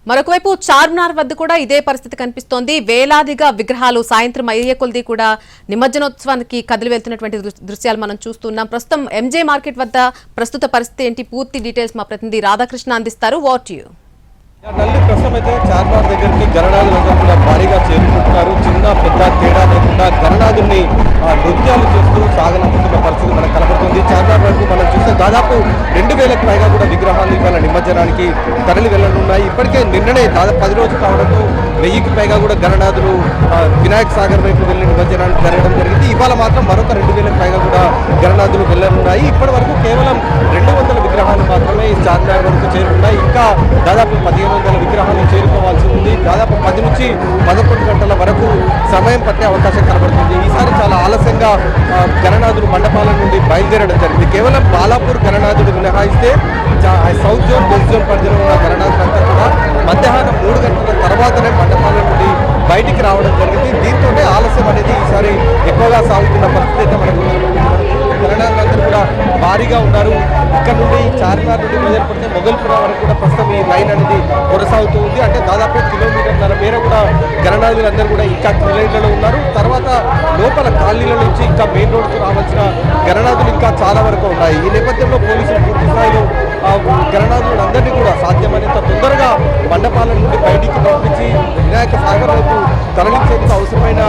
మరొకవైపు చార్మినార్ వద్ద కూడా ఇదే పరిస్థితి కనిపిస్తోంది. వేలాదిగా విగ్రహాలు సాయంత్రం అయ్యే కొలది కూడా నిమజ్జనోత్సవానికి కదిలి వెళ్తున్నటువంటి దృశ్యాలు మనం చూస్తున్నాం. ప్రస్తుతం ఎంజే మార్కెట్ వద్ద ప్రస్తుత పరిస్థితి ఏంటి, పూర్తి డీటెయిల్స్ మా ప్రతినిధి రాధాకృష్ణ అందిస్తారు. వాట్ యు నల్లి ప్రస్తుతం అయితే చార్మినార్ దగ్గరికి గణనాథులందరూ కూడా భారీగా చేరుకుంటున్నారు. చిన్న పెద్ద తేడా లేకుండా గణనాథుల్ని నృత్యాలు చేస్తూ సాగనంపుతున్న పరిస్థితి మనకు కనబడుతుంది. చార్మినార్ వరకు మనం చూస్తే దాదాపు 2000కు పైగా కూడా విగ్రహాలు ఇవాళ నిమజ్జనానికి తరలి వెళ్లనున్నాయి. ఇప్పటికే నిన్ననే దాదాపు 10 రోజులు కావడంతో 1000కి పైగా కూడా గణనాథులు వినాయక్ సాగర్ వైపు వెళ్లి నిమజ్జనానికి జరగడం జరిగింది. ఇవాళ మాత్రం మరొక 2000కు పైగా కూడా గణనాథులు వెళ్లనున్నాయి. ఇప్పటి వరకు కేవలం 200 విగ్రహాలు మాత్రమే ఈ చార్మినార్ వరకు చేరుకున్నాయి. ఇంకా దాదాపు 1500 విగ్రహాలు చేరుకోవాల్సి ఉంది. దాదాపు 10 నుంచి 11 గంటల వరకు సమయం పట్టే అవకాశం కనబడుతుంది. ఈసారి చాలా ఆలస్యంగా గణనాథుడు మండపాల నుండి బయలుదేరడం జరిగింది. కేవలం బాలాపూర్ గణనాథుడు మినహాయిస్తే సౌత్ జోన్, వెస్ట్ జోన్ పరిధిలో ఉన్న గణనాథులంతా కూడా మధ్యాహ్నం 3 గంటల తర్వాతనే మండపాల నుండి బయటికి రావడం జరిగింది. దీంతోనే ఆలస్యం అనేది ఈసారి ఎక్కువగా సాగుతున్న పరిస్థితి అయితే మనకు గణనాథులందరూ కూడా భారీగా ఉన్నారు. ఇక్కడ నుండి చార్మినార్ నుండి మొదలు పెడితే మొగల్పురం వరకు కూడా ప్రస్తుతం ఈ లైన్ అనేది కొనసాగుతూ ఉంది. అంటే దాదాపు కిలోమీటర్ల మేర కూడా గణనాథులందరూ కూడా ఇంకా లైన్లలో ఉన్నారు. తర్వాత లోపల కాలనీల నుంచి ఇంకా మెయిన్ రోడ్కు రావాల్సిన గణనాథులు ఇంకా చాలా వరకు ఉన్నాయి. ఈ నేపథ్యంలో పోలీసులు పూర్తి స్థాయిలో గణనాథులందరినీ కూడా సాధ్యమైనంత తొందరగా మండపాల నుండి బయటికి పంపించి వినాయక సాగర్ వైపు తరలించేందుకు అవసరమైన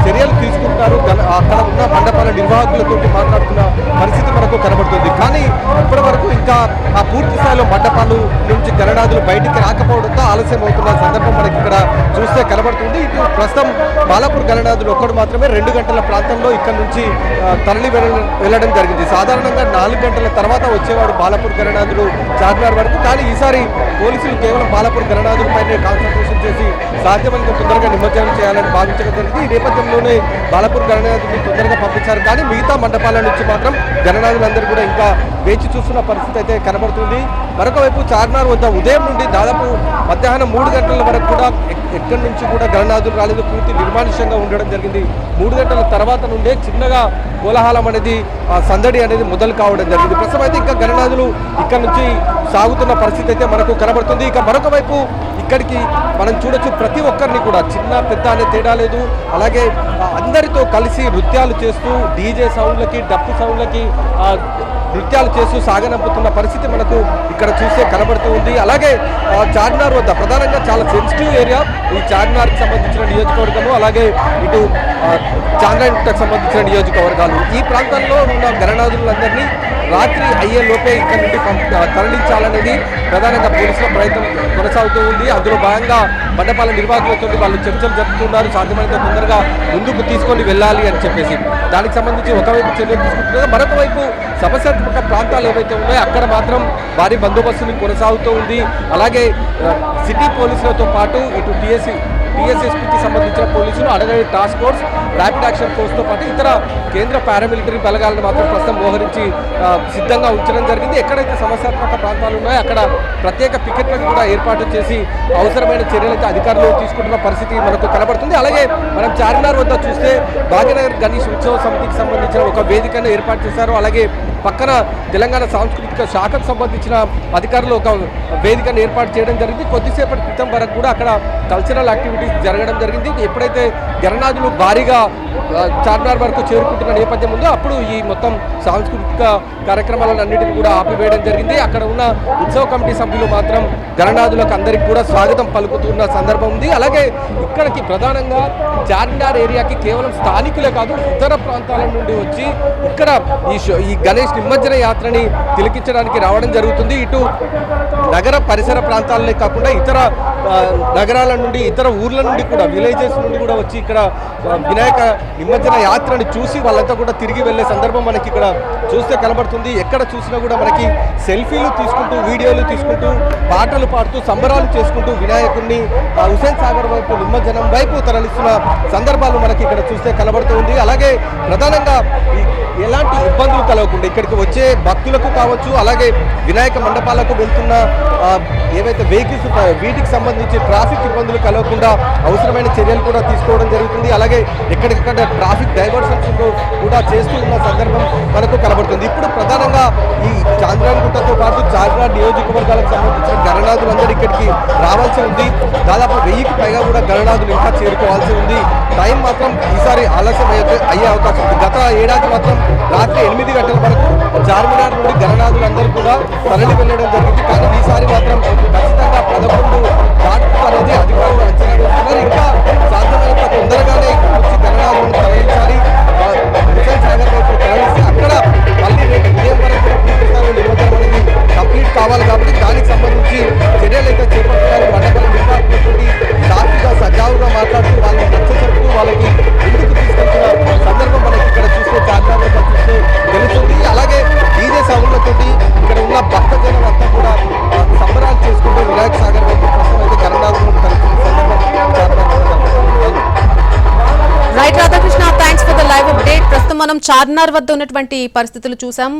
చర్యలు తీసుకుంటారు. అక్కడ ఉన్న మండపాల నిర్వాహకులతో మాట్లాడుతున్న పరిస్థితి మనకు కనబడుతుంది. కానీ ఇప్పటి వరకు ఇంకా ఆ పూర్తి స్థాయిలో మండపాలు నుంచి గణనాథులు బయటికి రాకపోవడంతో ఆలస్యం అవుతున్న సందర్భం మనకి ఇక్కడ చూస్తే కనబడుతుంది. ఇటు ప్రస్తుతం బాలాపూర్ గణనాథులు ఒక్కడు మాత్రమే 2 గంటల ప్రాంతంలో ఇక్కడ నుంచి తరలి వెళ్ళడం జరిగింది. సాధారణంగా 4 గంటల తర్వాత వచ్చేవాడు బాలాపూర్ గణనాథుడు చార్మినార్ వరకు. కానీ ఈసారి పోలీసులు కేవలం బాలాపూర్ గణనాథులపైనే కాన్సన్ట్రేషన్ చేసి సాధ్యమైనంత తొందరగా నిమజ్జనం చేయాలని భావించడం జరిగింది. ఈ నేపథ్యంలోనే బాలాపూర్ గణనాథుడిని తొందరగా పంపించారు. కానీ మిగతా మండపాల నుంచి మాత్రం గణనాథులందరూ కూడా ఇంకా వేచి చూస్తున్న పరిస్థితి అయితే కనబడుతుంది. మరొక వైపు చార్మినార్ వద్ద ఉదయం నుండి దాదాపు మధ్యాహ్నం 3 గంటల వరకు కూడా ఎక్కడి నుంచి కూడా గణనాథులు రాలేదు. పూర్తి నిర్మానుష్యంగా ఉండడం జరిగింది. 3 గంటల తర్వాత నుండే చిన్నగా కోలాహలం అనేది సందడి అనేది మొదలు కావడం జరిగింది. ప్రస్తుతం అయితే ఇంకా గణనాథులు ఇక్కడ నుంచి సాగుతున్న పరిస్థితి అయితే మనకు కనబడుతుంది. ఇక మరొక వైపు ఇక్కడికి మనం చూడొచ్చు, ప్రతి ఒక్కరిని కూడా చిన్న పెద్ద అనే తేడా లేదు. అలాగే అందరితో కలిసి నృత్యాలు చేస్తూ డీజే సౌండ్లకి, డప్పు సౌండ్లకి నృత్యాలు చేస్తూ సాగనంపుతున్న పరిస్థితి మనకు ఇక్కడ చూస్తే కనబడుతూ ఉంది. అలాగే చార్మినార్ వద్ద ప్రధానంగా చాలా సెన్సిటివ్ ఏరియా ఈ చార్మినార్కి సంబంధించిన నియోజకవర్గము, అలాగే ఇటు చాంద్రాయణకు సంబంధించిన నియోజకవర్గాలు. ఈ ప్రాంతాల్లో ఉన్న గణనాథులందరినీ రాత్రి అయ్యే లోపే ఇక్కడ నుండి తరలించాలనేది ప్రధానంగా పోలీసుల ప్రయత్నం కొనసాగుతూ ఉంది. అందులో భాగంగా మండపాల నిర్వాహకులతో వాళ్ళు చర్చలు జరుపుతున్నారు. సాధ్యమైనంత తొందరగా ముందుకు తీసుకొని వెళ్ళాలి అని చెప్పేసి దానికి సంబంధించి ఒకవైపు చర్యలు తీసుకుంటున్నారు. మరొక వైపు సమస్యాత్మక ప్రాంతాలు ఏవైతే ఉన్నాయో అక్కడ మాత్రం భారీ బందోబస్తుని కొనసాగుతూ ఉంది. అలాగే సిటీ పోలీసులతో పాటు ఇటు టీఎస్ఎస్పీకి సంబంధించిన పోలీసులు, అడగడి టాస్క్ ఫోర్స్, ర్యాపిడ్ యాక్షన్ ఫోర్స్తో పాటు ఇతర కేంద్ర పారామిలిటరీ బలగాలను మాత్రం ప్రస్తుతం మోహరించి సిద్ధంగా ఉంచడం జరిగింది. ఎక్కడైతే సమస్యాత్మక ప్రాంతాలు ఉన్నాయో అక్కడ ప్రత్యేక పికెట్లను కూడా ఏర్పాటు చేసి అవసరమైన చర్యలైతే అధికారులు తీసుకుంటున్న పరిస్థితి మనకు కనబడుతుంది. అలాగే మనం చార్మినార్ వద్ద చూస్తే భాగ్యనగర్ గణేష్ ఉత్సవ సమితికి సంబంధించిన ఒక వేదికను ఏర్పాటు చేశారు. అలాగే పక్కన తెలంగాణ సాంస్కృతిక శాఖకు సంబంధించిన అధికారులు ఒక వేదికను ఏర్పాటు చేయడం జరిగింది. కొద్దిసేపటి క్రితం వరకు కూడా అక్కడ కల్చరల్ యాక్టివిటీస్ జరగడం జరిగింది. ఎప్పుడైతే గణనాథులు భారీగా చార్మినార్ వరకు చేరుకుంటున్న నేపథ్యం ఉందో అప్పుడు ఈ మొత్తం సాంస్కృతిక కార్యక్రమాలన్నింటినీ కూడా ఆపివేయడం జరిగింది. అక్కడ ఉన్న ఉత్సవ కమిటీ సభ్యులు మాత్రం గణనాథులకు అందరికీ కూడా స్వాగతం పలుకుతున్న సందర్భం ఉంది. అలాగే ఇక్కడికి ప్రధానంగా చార్మినార్ ఏరియాకి కేవలం స్థానికులే కాదు, ఇతర ప్రాంతాల నుండి వచ్చి ఇక్కడ ఈ గణేష్ నిమజ్జన యాత్రని తిలకించడానికి రావడం జరుగుతుంది. ఇటు నగర పరిసర ప్రాంతాలనే కాకుండా ఇతర నగరాల నుండి, ఇతర ఊర్ల నుండి కూడా, విలేజెస్ నుండి కూడా వచ్చి ఇక్కడ వినాయక నిమజ్జన యాత్రని చూసి వాళ్ళంతా కూడా తిరిగి వెళ్ళే సందర్భం మనకి ఇక్కడ చూస్తే కనబడుతుంది. ఎక్కడ చూసినా కూడా మనకి సెల్ఫీలు తీసుకుంటూ, వీడియోలు తీసుకుంటూ, పాటలు పాడుతూ, సంబరాలు చేసుకుంటూ వినాయకుడిని హుసేన్ సాగర్ వైపు, నిమజ్జనం వైపు తరలిస్తున్న సందర్భాలు మనకి ఇక్కడ చూస్తే కనబడుతూ ఉంది. అలాగే ప్రధానంగా ఎలాంటి ఇబ్బందులు కలగకుండా ఇక్కడికి వచ్చే భక్తులకు కావచ్చు, అలాగే వినాయక మండపాలకు వెళ్తున్న ఏవైతే వెహికల్స్ ఉంటాయో వీటికి సంబంధించి సంబంధించి ట్రాఫిక్ ఇబ్బందులు కలగకుండా అవసరమైన చర్యలు కూడా తీసుకోవడం జరుగుతుంది. అలాగే ఎక్కడికక్కడ ట్రాఫిక్ డైవర్షన్స్ కూడా చేస్తూ ఉన్న సందర్భం మనకు కనబడుతుంది. ఇప్పుడు ప్రధానంగా ఈ చాంద్రాయణగుట్టతో పాటు చార్మినార్ నియోజకవర్గాలకు సంబంధించిన గణనాథులందరూ ఇక్కడికి రావాల్సి ఉంది. దాదాపు 1000కి పైగా కూడా గణనాథులు ఇంకా చేరుకోవాల్సి ఉంది. టైం మాత్రం ఈసారి ఆలస్యం అయ్యే అవకాశం ఉంది. గత ఏడాది మాత్రం రాత్రి 8 గంటల వరకు చార్మినార్ నుండి గణనాథులందరూ కూడా తరలి వెళ్ళడం జరిగింది. కానీ ఈసారి మాత్రం ఖచ్చితంగా 11 దాటుకు అనేది అధికారులు అంచనా వేస్తున్నారు. ఇంకా సాధ్యమైనంత తొందరగానే ఇక్కడ నుంచి గణనాథులను తరలించాలి. హుస్సేన్ సాగర్ వైపు తరలిస్తే అక్కడ మళ్ళీ రేపు ఉదయం వరకు కూడా పూర్తి స్థాయిలో నిమజ్జనం అనేది కంప్లీట్ కావాలి. కాబట్టి దానికి సంబంధించి చర్యలు అయితే చేపడుతున్నారు. మండపం నిర్వాహకులతోటి సాఫీగా సజావుగా మాట్లాడుతూ వాళ్ళని నచ్చచెప్తూ వాళ్ళకి ముందుకు తీసుకెళ్తున్న సందర్భం మనకి ఇక్కడ చూస్తే చార్మినార్ వద్ద చూస్తే తెలుస్తుంది. అలాగే డీజే సౌండ్లతోటి ఇక్కడ ఉన్న భక్తజనం అంతా కూడా సంబరాలు చేసుకుంటూ వినాయక సాగర్ వైపు ప్రస్తుతం అయితే గణనాథులను తరలిస్తున్న సందర్భం చార్మినార్ వద్ద కనిపిస్తుంది. Right Radhakrishna, thanks for the live update. ప్రస్తుతం మనం చార్మినార్ వద్ద ఉన్నటువంటి పరిస్థితులు చూసాం.